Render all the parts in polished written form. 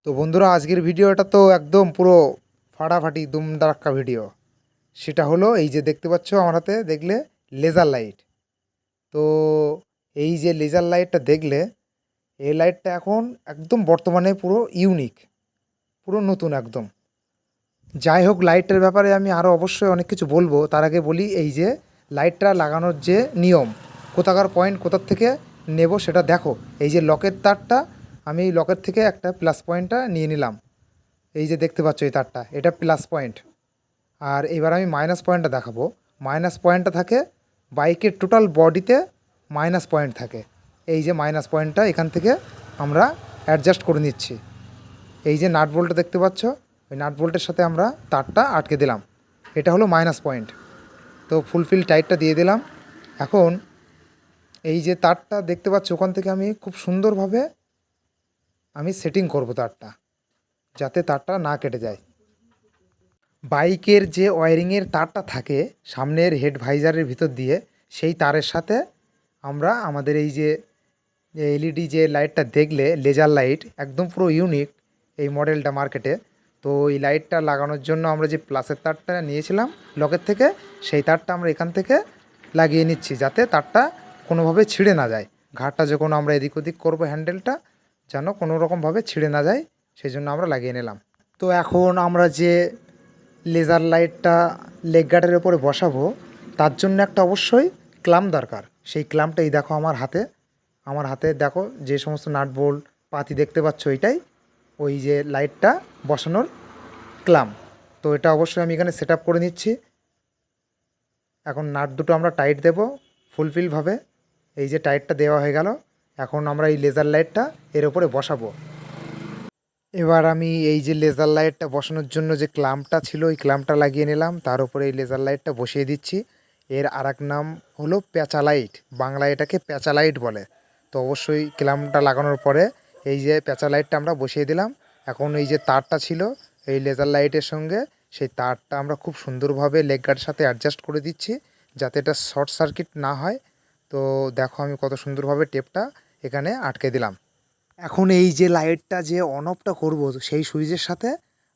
তো বন্ধুরা, আজকের ভিডিওটা তো একদম পুরো ফাটাফাটি দুমদারাক্কা ভিডিও। সেটা হলো এই যে দেখতে পাচ্ছ আমার হাতে, দেখলে লেজার লাইট। তো এই যে লেজার লাইটটা দেখলে, এই লাইটটা এখন একদম বর্তমানে পুরো ইউনিক, পুরো নতুন একদম। যাই হোক, লাইটের ব্যাপারে আমি আরও অবশ্যই অনেক কিছু বলবো। তার আগে বলি এই যে লাইটটা লাগানোর যে নিয়ম, কোথাকার পয়েন্ট কোথার থেকে নেব সেটা দেখো। এই যে লকের তারটা, আমি এই লকের থেকে একটা প্লাস পয়েন্টটা নিয়ে নিলাম। এই যে দেখতে পাচ্ছ এই তারটা, এটা প্লাস পয়েন্ট। আর এবার আমি মাইনাস পয়েন্টটা দেখাবো। মাইনাস পয়েন্টটা থাকে বাইকের টোটাল বডিতে, মাইনাস পয়েন্ট থাকে। এই যে মাইনাস পয়েন্টটা এখান থেকে আমরা অ্যাডজাস্ট করে নিচ্ছি। এই যে নাট বোল্টটা দেখতে পাচ্ছ, ওই নাট বোল্টের সাথে আমরা তারটা আটকে দিলাম। এটা হলো মাইনাস পয়েন্ট। তো ফুলফিল টাইটটা দিয়ে দিলাম। এখন এই যে তারটা দেখতে পাচ্ছ, ওখান থেকে আমি খুব সুন্দরভাবে আমি সেটিং করব তারটা, যাতে তারটা না কেটে যায়। বাইকের যে ওয়্যারিংয়ের তারটা থাকে সামনের হেড ভাইজারের ভিতর দিয়ে, সেই তারের সাথে আমরা আমাদের এই যে এলইডি যে লাইটটা দেখলে লেজার লাইট, একদম পুরো ইউনিক এই মডেলটা মার্কেটে। তো এই লাইটটা লাগানোর জন্য আমরা যে প্লাসের তারটা নিয়েছিলাম লকের থেকে, সেই তারটা আমরা এখান থেকে লাগিয়ে নিচ্ছি, যাতে তারটা কোনোভাবে ছিঁড়ে না যায়। ঘাটটা যখন আমরা এদিক ওদিক করবো, হ্যান্ডেলটা যেন কোনো রকমভাবে ছিঁড়ে না যায়, সেই জন্য আমরা লাগিয়ে নিলাম। তো এখন আমরা যে লেজার লাইটটা লেগ গার্ডের ওপরে বসাবো, তার জন্য একটা অবশ্যই ক্লাম দরকার। সেই ক্লামটাই দেখো আমার হাতে দেখো, যে সমস্ত নাট বোল্ট পাতি দেখতে পাচ্ছ, এইটাই ওই যে লাইটটা বসানোর ক্লাম। তো এটা অবশ্যই আমি এখানে সেট আপ করে নিচ্ছি। এখন নাট দুটো আমরা টাইট দেব ফুলফিলভাবে। এই যে টাইটটা দেওয়া হয়ে গেল, এখন আমরা এই লেজার লাইটটা এর ওপরে বসাবো। এবার আমি এই যে লেজার লাইটটা বসানোর জন্য যে ক্লাম্পটা ছিল, ওই ক্লাম্পটা লাগিয়ে নিলাম, তার উপরে এই লেজার লাইটটা বসিয়ে দিচ্ছি। এর আরেক নাম হলো প্যাঁচা লাইট, বাংলায় এটাকে প্যাঁচা লাইট বলে। তো অবশ্যই ক্লাম্পটা লাগানোর পরে এই যে প্যাঁচা লাইটটা আমরা বসিয়ে দিলাম। এখন এই যে তারটা ছিল এই লেজার লাইটের সঙ্গে, সেই তারটা আমরা খুব সুন্দরভাবে লেগ গার্ডের সাথে অ্যাডজাস্ট করে দিচ্ছি, যাতে এটা শর্ট সার্কিট না হয়। তো দেখো আমি কত সুন্দরভাবে টেপটা এখানে আটকে দিলাম। এখন এই যে লাইটটা যে অন অফটা করব, সেই সুইচের সাথে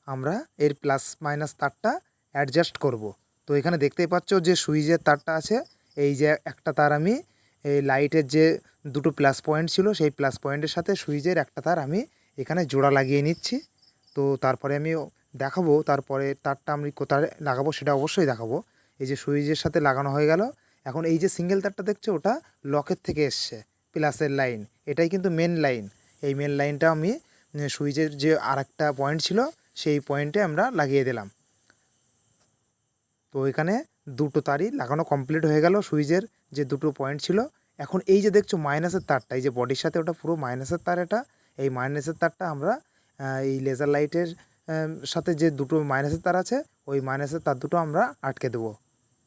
আমরা এর প্লাস মাইনাস তারটা অ্যাডজাস্ট করব। তো এখানে দেখতেই পাচ্ছ যে সুইচের তারটা আছে। এই যে একটা তার আমি এই লাইটের যে দুটো প্লাস পয়েন্ট ছিল, সেই প্লাস পয়েন্টের সাথে সুইচের একটা তার আমি এখানে জোড়া লাগিয়ে নিচ্ছি। তো তারপরে আমি দেখাবো, তারপরে তারটা আমি কোথায় লাগাবো সেটা অবশ্যই দেখাবো। এই যে সুইচের সাথে লাগানো হয়ে গেল। এখন এই যে সিঙ্গেল তারটা দেখছো, ওটা লকের থেকে এসছে প্লাসের লাইন, এটাই কিন্তু মেন লাইন। এই মেন লাইনটা আমি সুইচের যে আরেকটা পয়েন্ট ছিল, সেই পয়েন্টে আমরা লাগিয়ে দিলাম। তো এখানে দুটো তারই লাগানো কমপ্লিট হয়ে গেল, সুইচের যে দুটো পয়েন্ট ছিল। এখন এই যে দেখছো মাইনাসের তারটা, এই যে বডির সাথে ওটা পুরো মাইনাসের তার। এটা এই মাইনাসের তারটা আমরা এই লেজার লাইটের সাথে যে দুটো মাইনাসের তার আছে, ওই মাইনাসের তার দুটো আমরা আটকে দেবো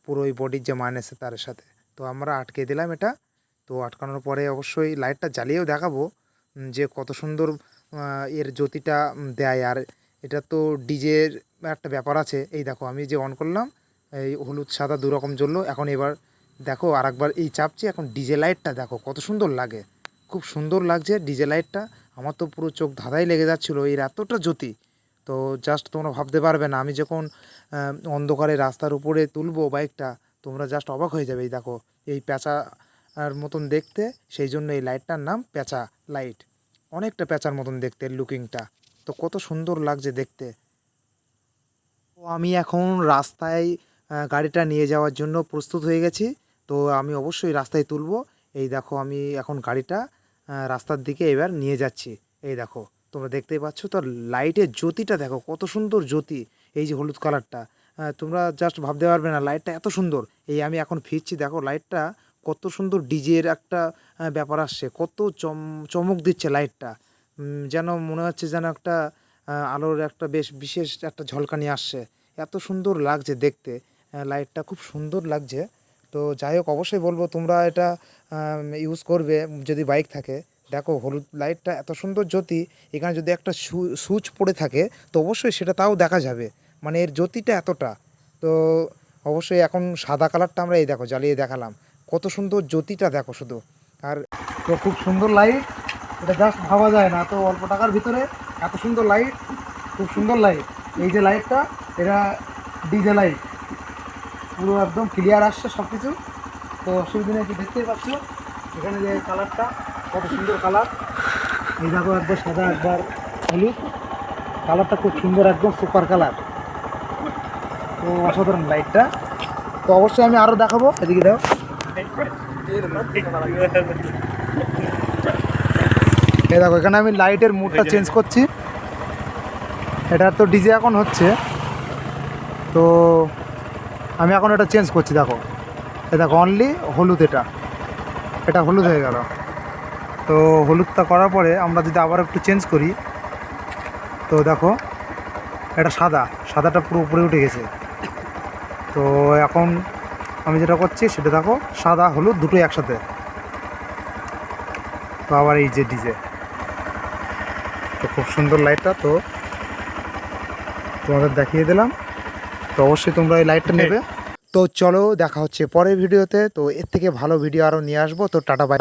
পুরো ওই বডির যে মাইনাসের তারের সাথে। তো আমরা আটকে দিলাম এটা। তো আটকানোর পরে অবশ্যই লাইটটা জ্বালিয়েও দেখাবো যে কত সুন্দর এর জ্যোতিটা দেয়। আর এটা তো ডিজের একটা ব্যাপার আছে। এই দেখো আমি যে অন করলাম, এই হলুদ সাদা দু রকম জ্বললো। এখন এবার দেখো আরেকবার এই চাপছি, এখন ডিজে লাইটটা দেখো কত সুন্দর লাগে, খুব সুন্দর লাগছে ডিজে লাইটটা। আমার তো পুরো চোখ ধাঁধাই লেগে যাচ্ছিলো, এর এতটা জ্যোতি। তো জাস্ট তোমরা ভাবতে পারবে না, আমি যখন অন্ধকারে রাস্তার উপরে তুলবো বাইকটা, তোমরা জাস্ট অবাক হয়ে যাবে। এই দেখো এই প্যাঁচা আর মতন দেখতে, সেই জন্য এই লাইটটার নাম প্যাঁচা লাইট। অনেকটা প্যাঁচার মতন দেখতে লুকিংটা, তো কত সুন্দর লাগছে দেখতে। তো আমি এখন রাস্তায় গাড়িটা নিয়ে যাওয়ার জন্য প্রস্তুত হয়ে গেছি। তো আমি অবশ্যই রাস্তায় তুলবো। এই দেখো আমি এখন গাড়িটা রাস্তার দিকে এবার নিয়ে যাচ্ছি। এই দেখো তোমরা দেখতেই পাচ্ছ, তো লাইটের জ্যোতিটা দেখো কত সুন্দর জ্যোতি। এই যে হলুদ কালারটা, তোমরা জাস্ট ভাবতে পারবে না লাইটটা এত সুন্দর। এই আমি এখন ফিরছি, দেখো লাইটটা কত সুন্দর ডিজের একটা ব্যাপার আসছে, কত চমক দিচ্ছে লাইটটা। যেন মনে হচ্ছে যেন একটা আলোর একটা বেশ বিশেষ একটা ঝলকানি আসছে, এত সুন্দর লাগছে দেখতে। লাইটটা খুব সুন্দর লাগছে। তো যাই হোক, অবশ্যই বলবো তোমরা এটা ইউজ করবে যদি বাইক থাকে। দেখো হলুদ লাইটটা এত সুন্দর জ্যোতি, এখানে যদি একটা সুইচ পড়ে থাকে তো অবশ্যই সেটা তাও দেখা যাবে, মানে এর জ্যোতিটা এতটা। তো অবশ্যই এখন সাদা কালারটা আমরা এই দেখো জ্বালিয়ে দেখালাম, কত সুন্দর জ্যোতিটা দেখো শুধু। আর তো খুব সুন্দর লাইট, এটা জাস্ট ভাবা যায় না, তো অল্প টাকার ভিতরে এত সুন্দর লাইট, খুব সুন্দর লাইট। এই যে লাইটটা, এটা ডিজে লাইট, পুরো একদম ক্লিয়ার আসছে সব কিছু। তো অসুবিধা নেই, দেখতেই পাচ্ছ এখানে যে কালারটা কত সুন্দর কালার। এই দেখো একবার সাদা একবার হলুদ, কালারটা খুব সুন্দর, একদম সুপার কালার। তো অসাধারণ লাইটটা। তো অবশ্যই আমি আরও দেখাবো, এদিকে দাও। এই দেখো এখানে আমি লাইটের মুডটা চেঞ্জ করছি। এটা তো ডিজে এখন হচ্ছে, তো আমি এখন এটা চেঞ্জ করছি। দেখো এই দেখো অনলি হলুদ, এটা হলুদ হয়ে গেল। তো হলুদটা করার পরে আমরা যদি আবার একটু চেঞ্জ করি, তো দেখো এটা সাদাটা পুরো উপরে উঠে গেছে। তো এখন আমি যেটা করছি সেটা দেখো, সাদা হলুদ দুটোই একসাথে। তো আবার এই যে ডিজে, তো খুব সুন্দর লাইটটা, তো তোমাদের দেখিয়ে দিলাম। তো অবশ্যই তোমরা এই লাইটটা নেবে। তো চলো দেখা হচ্ছে পরের ভিডিওতে। তো এর থেকে ভালো ভিডিও আরও নিয়ে আসবো। তো টাটা বাই।